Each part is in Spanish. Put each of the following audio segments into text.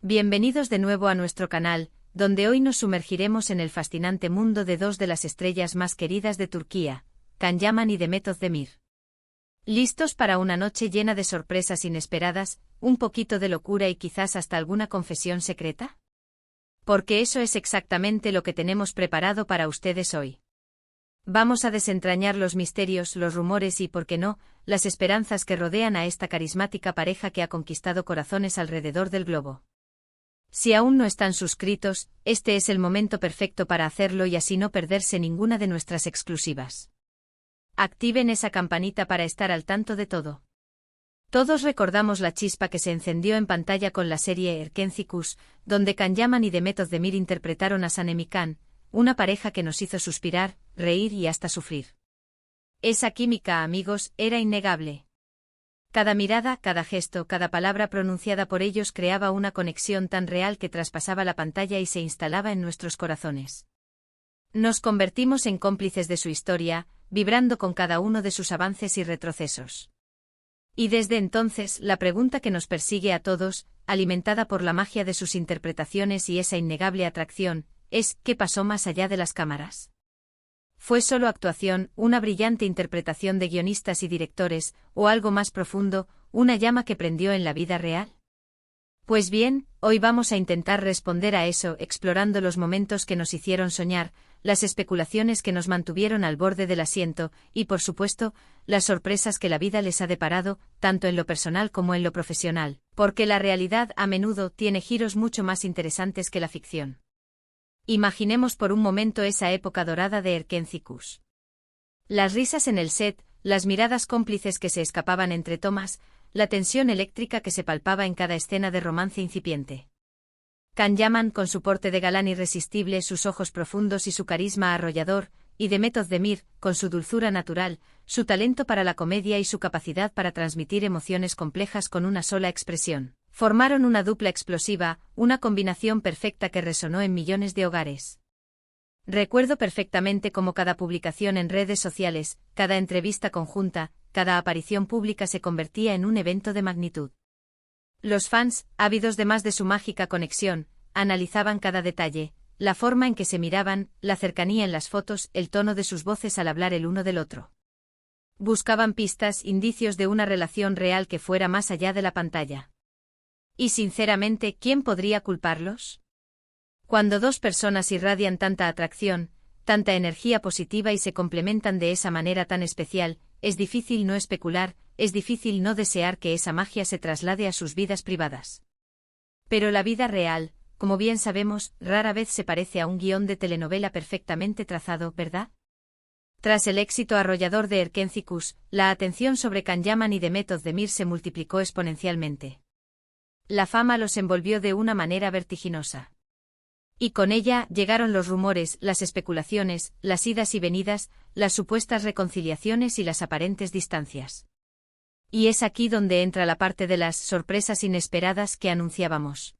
Bienvenidos de nuevo a nuestro canal, donde hoy nos sumergiremos en el fascinante mundo de dos de las estrellas más queridas de Turquía, Can Yaman y Demet Özdemir. ¿Listos para una noche llena de sorpresas inesperadas, un poquito de locura y quizás hasta alguna confesión secreta? Porque eso es exactamente lo que tenemos preparado para ustedes hoy. Vamos a desentrañar los misterios, los rumores y, por qué no, las esperanzas que rodean a esta carismática pareja que ha conquistado corazones alrededor del globo. Si aún no están suscritos, este es el momento perfecto para hacerlo y así no perderse ninguna de nuestras exclusivas. Activen esa campanita para estar al tanto de todo. Todos recordamos la chispa que se encendió en pantalla con la serie Erkenci, donde Can Yaman y Demet Özdemir interpretaron a Sanem y Can, una pareja que nos hizo suspirar, reír y hasta sufrir. Esa química, amigos, era innegable. Cada mirada, cada gesto, cada palabra pronunciada por ellos creaba una conexión tan real que traspasaba la pantalla y se instalaba en nuestros corazones. Nos convertimos en cómplices de su historia, vibrando con cada uno de sus avances y retrocesos. Y desde entonces, la pregunta que nos persigue a todos, alimentada por la magia de sus interpretaciones y esa innegable atracción, es ¿qué pasó más allá de las cámaras? ¿Fue solo actuación, una brillante interpretación de guionistas y directores, o algo más profundo, una llama que prendió en la vida real? Pues bien, hoy vamos a intentar responder a eso, explorando los momentos que nos hicieron soñar, las especulaciones que nos mantuvieron al borde del asiento, y por supuesto, las sorpresas que la vida les ha deparado, tanto en lo personal como en lo profesional, porque la realidad a menudo tiene giros mucho más interesantes que la ficción. Imaginemos por un momento esa época dorada de Erkenci. Las risas en el set, las miradas cómplices que se escapaban entre tomas, la tensión eléctrica que se palpaba en cada escena de romance incipiente. Can Yaman con su porte de galán irresistible, sus ojos profundos y su carisma arrollador, y Demet Özdemir, con su dulzura natural, su talento para la comedia y su capacidad para transmitir emociones complejas con una sola expresión. Formaron una dupla explosiva, una combinación perfecta que resonó en millones de hogares. Recuerdo perfectamente cómo cada publicación en redes sociales, cada entrevista conjunta, cada aparición pública se convertía en un evento de magnitud. Los fans, ávidos de más de su mágica conexión, analizaban cada detalle, la forma en que se miraban, la cercanía en las fotos, el tono de sus voces al hablar el uno del otro. Buscaban pistas, indicios de una relación real que fuera más allá de la pantalla. Y sinceramente, ¿quién podría culparlos? Cuando dos personas irradian tanta atracción, tanta energía positiva y se complementan de esa manera tan especial, es difícil no especular, es difícil no desear que esa magia se traslade a sus vidas privadas. Pero la vida real, como bien sabemos, rara vez se parece a un guión de telenovela perfectamente trazado, ¿verdad? Tras el éxito arrollador de Erkenci, la atención sobre Can Yaman y Demet Özdemir se multiplicó exponencialmente. La fama los envolvió de una manera vertiginosa. Y con ella llegaron los rumores, las especulaciones, las idas y venidas, las supuestas reconciliaciones y las aparentes distancias. Y es aquí donde entra la parte de las sorpresas inesperadas que anunciábamos.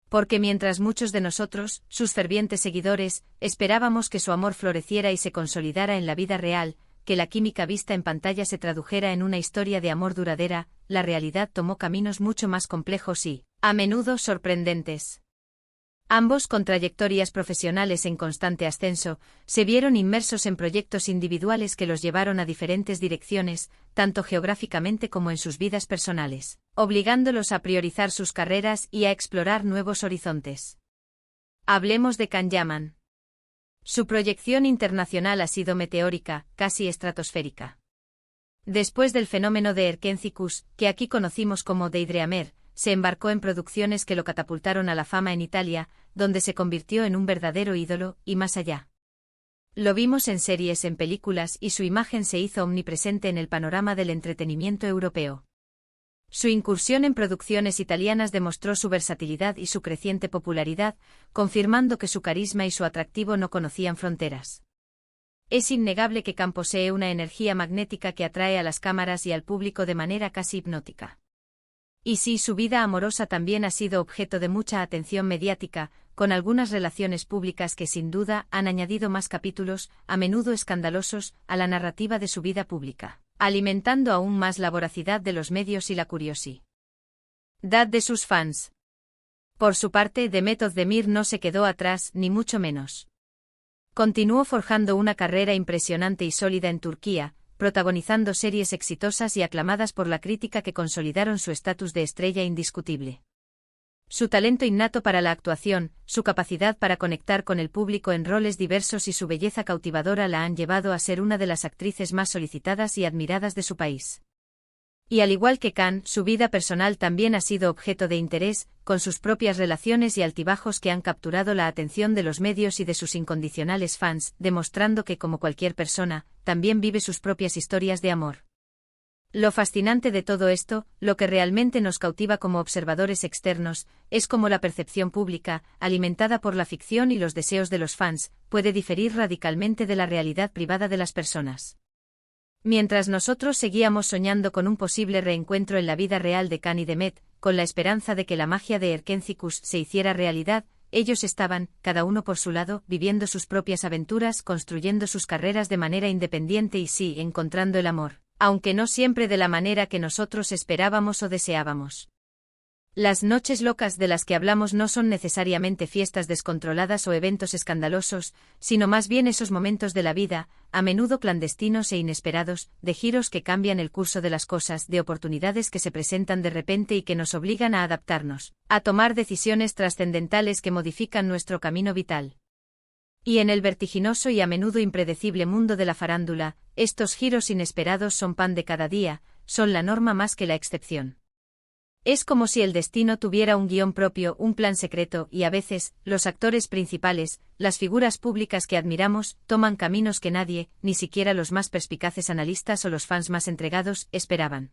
Porque mientras muchos de nosotros, sus fervientes seguidores, esperábamos que su amor floreciera y se consolidara en la vida real, que la química vista en pantalla se tradujera en una historia de amor duradera, la realidad tomó caminos mucho más complejos y, a menudo, sorprendentes. Ambos, con trayectorias profesionales en constante ascenso, se vieron inmersos en proyectos individuales que los llevaron a diferentes direcciones, tanto geográficamente como en sus vidas personales, obligándolos a priorizar sus carreras y a explorar nuevos horizontes. Hablemos de Can Yaman. Su proyección internacional ha sido meteórica, casi estratosférica. Después del fenómeno de Erkenci, que aquí conocimos como Daydreamer, se embarcó en producciones que lo catapultaron a la fama en Italia, donde se convirtió en un verdadero ídolo, y más allá. Lo vimos en series, en películas, y su imagen se hizo omnipresente en el panorama del entretenimiento europeo. Su incursión en producciones italianas demostró su versatilidad y su creciente popularidad, confirmando que su carisma y su atractivo no conocían fronteras. Es innegable que Can posee una energía magnética que atrae a las cámaras y al público de manera casi hipnótica. Y sí, su vida amorosa también ha sido objeto de mucha atención mediática, con algunas relaciones públicas que sin duda han añadido más capítulos, a menudo escandalosos, a la narrativa de su vida pública, alimentando aún más la voracidad de los medios y la curiosidad de sus fans. Por su parte, Demet Özdemir no se quedó atrás, ni mucho menos. Continuó forjando una carrera impresionante y sólida en Turquía, protagonizando series exitosas y aclamadas por la crítica que consolidaron su estatus de estrella indiscutible. Su talento innato para la actuación, su capacidad para conectar con el público en roles diversos y su belleza cautivadora la han llevado a ser una de las actrices más solicitadas y admiradas de su país. Y al igual que Can, su vida personal también ha sido objeto de interés, con sus propias relaciones y altibajos que han capturado la atención de los medios y de sus incondicionales fans, demostrando que, como cualquier persona, también vive sus propias historias de amor. Lo fascinante de todo esto, lo que realmente nos cautiva como observadores externos, es cómo la percepción pública, alimentada por la ficción y los deseos de los fans, puede diferir radicalmente de la realidad privada de las personas. Mientras nosotros seguíamos soñando con un posible reencuentro en la vida real de Can y Demet, con la esperanza de que la magia de Erkencikus se hiciera realidad, ellos estaban, cada uno por su lado, viviendo sus propias aventuras, construyendo sus carreras de manera independiente y sí, encontrando el amor, aunque no siempre de la manera que nosotros esperábamos o deseábamos. Las noches locas de las que hablamos no son necesariamente fiestas descontroladas o eventos escandalosos, sino más bien esos momentos de la vida, a menudo clandestinos e inesperados, de giros que cambian el curso de las cosas, de oportunidades que se presentan de repente y que nos obligan a adaptarnos, a tomar decisiones trascendentales que modifican nuestro camino vital. Y en el vertiginoso y a menudo impredecible mundo de la farándula, estos giros inesperados son pan de cada día, son la norma más que la excepción. Es como si el destino tuviera un guión propio, un plan secreto, y a veces, los actores principales, las figuras públicas que admiramos, toman caminos que nadie, ni siquiera los más perspicaces analistas o los fans más entregados, esperaban.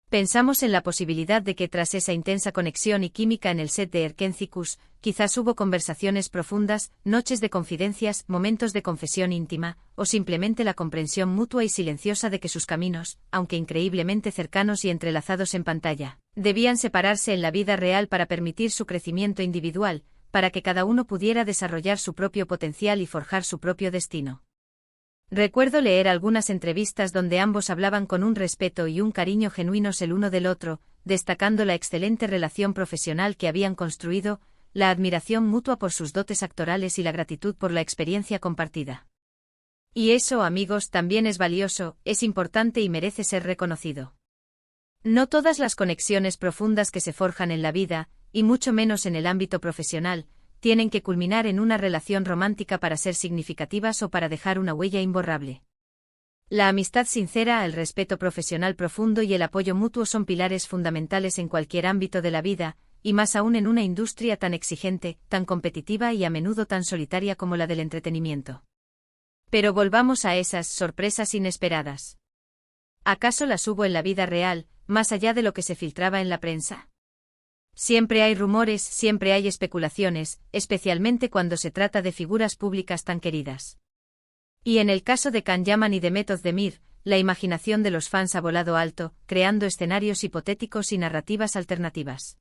Pensamos en la posibilidad de que tras esa intensa conexión y química en el set de Erkencikus, quizás hubo conversaciones profundas, noches de confidencias, momentos de confesión íntima, o simplemente la comprensión mutua y silenciosa de que sus caminos, aunque increíblemente cercanos y entrelazados en pantalla, debían separarse en la vida real para permitir su crecimiento individual, para que cada uno pudiera desarrollar su propio potencial y forjar su propio destino. Recuerdo leer algunas entrevistas donde ambos hablaban con un respeto y un cariño genuinos el uno del otro, destacando la excelente relación profesional que habían construido, la admiración mutua por sus dotes actorales y la gratitud por la experiencia compartida. Y eso, amigos, también es valioso, es importante y merece ser reconocido. No todas las conexiones profundas que se forjan en la vida, y mucho menos en el ámbito profesional, tienen que culminar en una relación romántica para ser significativas o para dejar una huella imborrable. La amistad sincera, el respeto profesional profundo y el apoyo mutuo son pilares fundamentales en cualquier ámbito de la vida, y más aún en una industria tan exigente, tan competitiva y a menudo tan solitaria como la del entretenimiento. Pero volvamos a esas sorpresas inesperadas. ¿Acaso las hubo en la vida real, más allá de lo que se filtraba en la prensa? Siempre hay rumores, siempre hay especulaciones, especialmente cuando se trata de figuras públicas tan queridas. Y en el caso de Can Yaman y Demet Özdemir, la imaginación de los fans ha volado alto, creando escenarios hipotéticos y narrativas alternativas.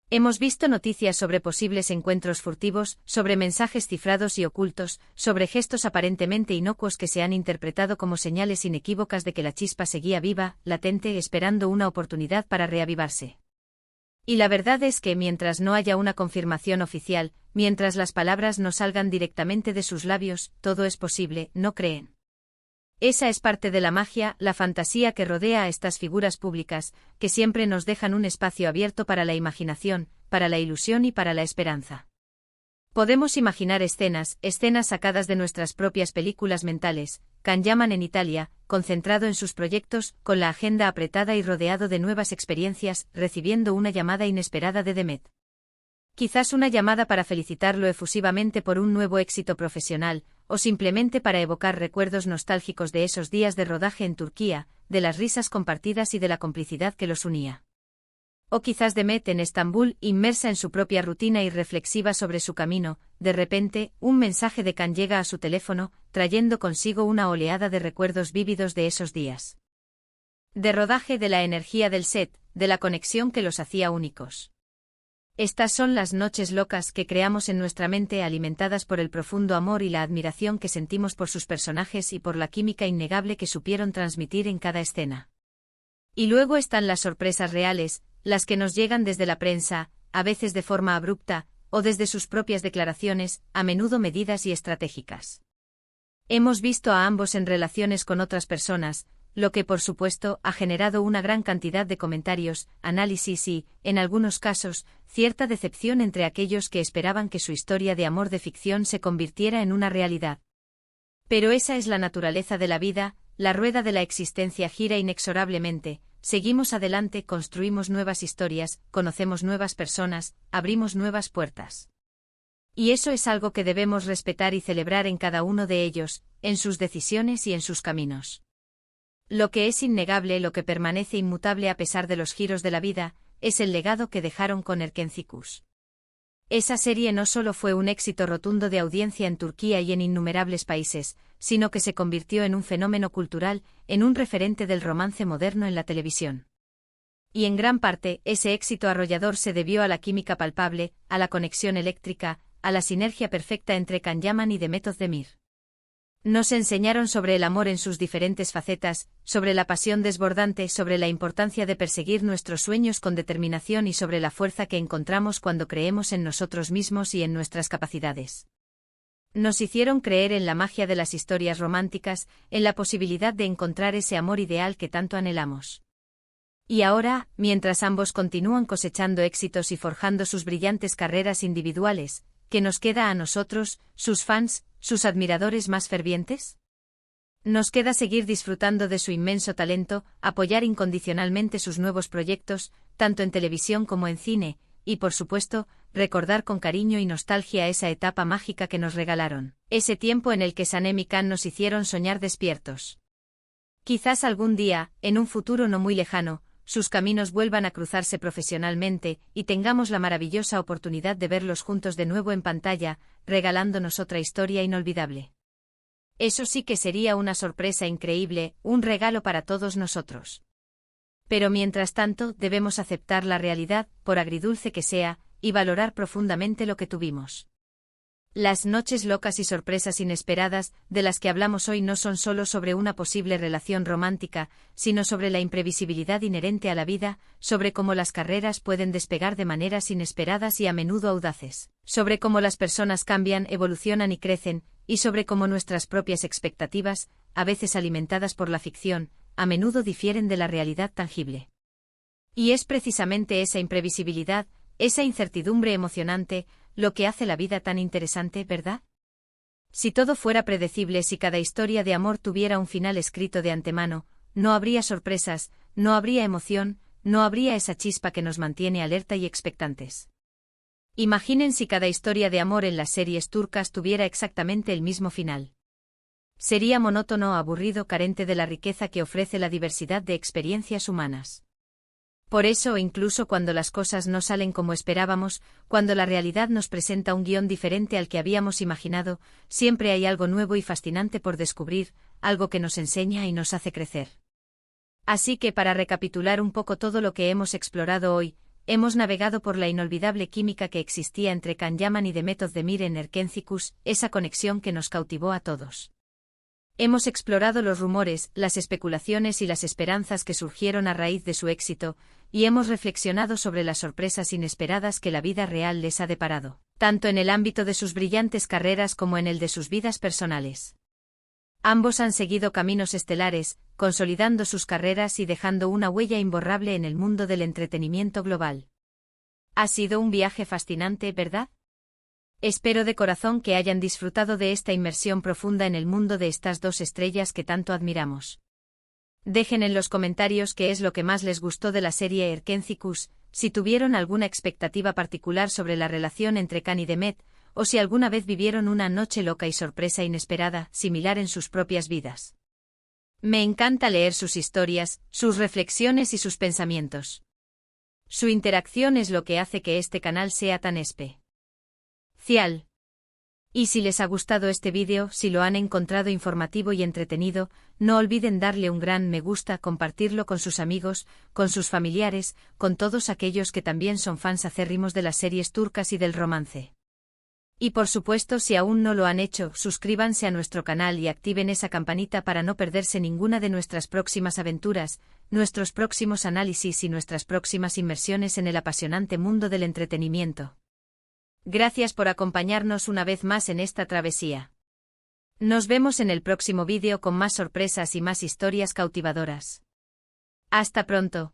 Hemos visto noticias sobre posibles encuentros furtivos, sobre mensajes cifrados y ocultos, sobre gestos aparentemente inocuos que se han interpretado como señales inequívocas de que la chispa seguía viva, latente, esperando una oportunidad para reavivarse. Y la verdad es que mientras no haya una confirmación oficial, mientras las palabras no salgan directamente de sus labios, todo es posible, ¿no creen? Esa es parte de la magia, la fantasía que rodea a estas figuras públicas, que siempre nos dejan un espacio abierto para la imaginación, para la ilusión y para la esperanza. Podemos imaginar escenas sacadas de nuestras propias películas mentales. Can Yaman en Italia, concentrado en sus proyectos, con la agenda apretada y rodeado de nuevas experiencias, recibiendo una llamada inesperada de Demet. Quizás una llamada para felicitarlo efusivamente por un nuevo éxito profesional, o simplemente para evocar recuerdos nostálgicos de esos días de rodaje en Turquía, de las risas compartidas y de la complicidad que los unía. O quizás Demet en Estambul, inmersa en su propia rutina y reflexiva sobre su camino, de repente, un mensaje de Can llega a su teléfono, trayendo consigo una oleada de recuerdos vívidos de esos días. De rodaje, de la energía del set, de la conexión que los hacía únicos. Estas son las noches locas que creamos en nuestra mente, alimentadas por el profundo amor y la admiración que sentimos por sus personajes y por la química innegable que supieron transmitir en cada escena. Y luego están las sorpresas reales, las que nos llegan desde la prensa, a veces de forma abrupta, o desde sus propias declaraciones, a menudo medidas y estratégicas. Hemos visto a ambos en relaciones con otras personas, lo que por supuesto ha generado una gran cantidad de comentarios, análisis y, en algunos casos, cierta decepción entre aquellos que esperaban que su historia de amor de ficción se convirtiera en una realidad. Pero esa es la naturaleza de la vida, la rueda de la existencia gira inexorablemente, seguimos adelante, construimos nuevas historias, conocemos nuevas personas, abrimos nuevas puertas. Y eso es algo que debemos respetar y celebrar en cada uno de ellos, en sus decisiones y en sus caminos. Lo que es innegable, lo que permanece inmutable a pesar de los giros de la vida, es el legado que dejaron con Erkenci Kuş. Esa serie no solo fue un éxito rotundo de audiencia en Turquía y en innumerables países, sino que se convirtió en un fenómeno cultural, en un referente del romance moderno en la televisión. Y en gran parte, ese éxito arrollador se debió a la química palpable, a la conexión eléctrica, a la sinergia perfecta entre Can Yaman y Demet Özdemir. Nos enseñaron sobre el amor en sus diferentes facetas, sobre la pasión desbordante, sobre la importancia de perseguir nuestros sueños con determinación y sobre la fuerza que encontramos cuando creemos en nosotros mismos y en nuestras capacidades. Nos hicieron creer en la magia de las historias románticas, en la posibilidad de encontrar ese amor ideal que tanto anhelamos. Y ahora, mientras ambos continúan cosechando éxitos y forjando sus brillantes carreras individuales, ¿qué nos queda a nosotros, sus fans, sus admiradores más fervientes? Nos queda seguir disfrutando de su inmenso talento, apoyar incondicionalmente sus nuevos proyectos, tanto en televisión como en cine, y por supuesto, recordar con cariño y nostalgia esa etapa mágica que nos regalaron, ese tiempo en el que Sanem y Can nos hicieron soñar despiertos. Quizás algún día, en un futuro no muy lejano, sus caminos vuelvan a cruzarse profesionalmente, y tengamos la maravillosa oportunidad de verlos juntos de nuevo en pantalla, regalándonos otra historia inolvidable. Eso sí que sería una sorpresa increíble, un regalo para todos nosotros. Pero mientras tanto, debemos aceptar la realidad, por agridulce que sea, y valorar profundamente lo que tuvimos. Las noches locas y sorpresas inesperadas, de las que hablamos hoy, no son solo sobre una posible relación romántica, sino sobre la imprevisibilidad inherente a la vida, sobre cómo las carreras pueden despegar de maneras inesperadas y a menudo audaces, sobre cómo las personas cambian, evolucionan y crecen, y sobre cómo nuestras propias expectativas, a veces alimentadas por la ficción, a menudo difieren de la realidad tangible. Y es precisamente esa imprevisibilidad, esa incertidumbre emocionante, lo que hace la vida tan interesante, ¿verdad? Si todo fuera predecible, si cada historia de amor tuviera un final escrito de antemano, no habría sorpresas, no habría emoción, no habría esa chispa que nos mantiene alerta y expectantes. Imaginen si cada historia de amor en las series turcas tuviera exactamente el mismo final. Sería monótono, aburrido, carente de la riqueza que ofrece la diversidad de experiencias humanas. Por eso, incluso cuando las cosas no salen como esperábamos, cuando la realidad nos presenta un guión diferente al que habíamos imaginado, siempre hay algo nuevo y fascinante por descubrir, algo que nos enseña y nos hace crecer. Así que, para recapitular un poco todo lo que hemos explorado hoy, hemos navegado por la inolvidable química que existía entre Can Yaman y Demet Özdemir en Erkenci Kuş, esa conexión que nos cautivó a todos. Hemos explorado los rumores, las especulaciones y las esperanzas que surgieron a raíz de su éxito, y hemos reflexionado sobre las sorpresas inesperadas que la vida real les ha deparado, tanto en el ámbito de sus brillantes carreras como en el de sus vidas personales. Ambos han seguido caminos estelares, consolidando sus carreras y dejando una huella imborrable en el mundo del entretenimiento global. Ha sido un viaje fascinante, ¿verdad? Espero de corazón que hayan disfrutado de esta inmersión profunda en el mundo de estas dos estrellas que tanto admiramos. Dejen en los comentarios qué es lo que más les gustó de la serie Erkenci Kuş, si tuvieron alguna expectativa particular sobre la relación entre Can y Demet, o si alguna vez vivieron una noche loca y sorpresa inesperada, similar en sus propias vidas. Me encanta leer sus historias, sus reflexiones y sus pensamientos. Su interacción es lo que hace que este canal sea tan especial. Y si les ha gustado este vídeo, si lo han encontrado informativo y entretenido, no olviden darle un gran me gusta, compartirlo con sus amigos, con sus familiares, con todos aquellos que también son fans acérrimos de las series turcas y del romance. Y por supuesto, si aún no lo han hecho, suscríbanse a nuestro canal y activen esa campanita para no perderse ninguna de nuestras próximas aventuras, nuestros próximos análisis y nuestras próximas inmersiones en el apasionante mundo del entretenimiento. Gracias por acompañarnos una vez más en esta travesía. Nos vemos en el próximo vídeo con más sorpresas y más historias cautivadoras. Hasta pronto.